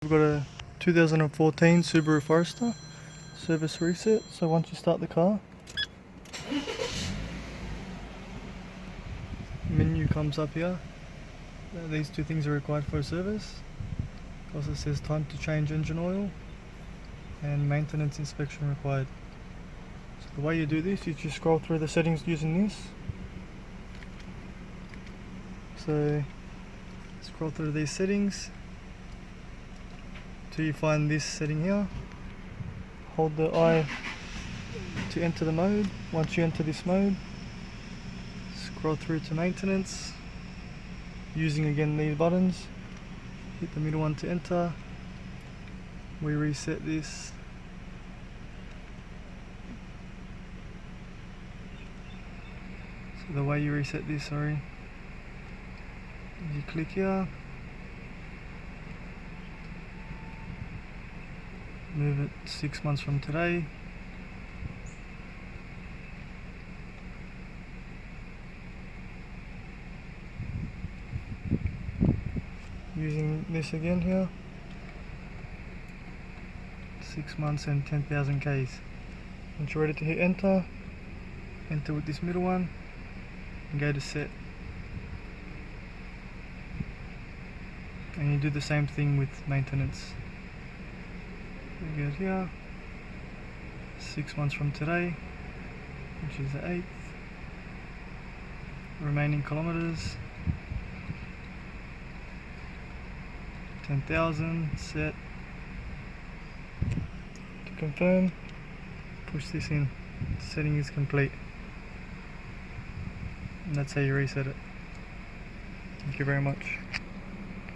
We've got a 2014 Subaru Forester service reset. So once you start the car, menu comes up here. These two things are required for a service. Also says time to change engine oil and maintenance inspection required. So the way you do this, you just scroll through the settings using this. So scroll through these settings till you find this setting here. Hold the I to enter the mode. Once you enter this mode, scroll through to maintenance using again these buttons. Hit the middle one to enter. We reset this. So the way you reset this, is you click here, move it 6 months from today. Using this again here, 6 months and 10,000 Ks. Once you're ready to hit enter, enter with this middle one and go to set. And you do the same thing with maintenance. We go here, 6 months from today, which is the 8th, remaining kilometers, 10,000, set. To confirm, push this in. Setting is complete. And that's how you reset it. Thank you very much.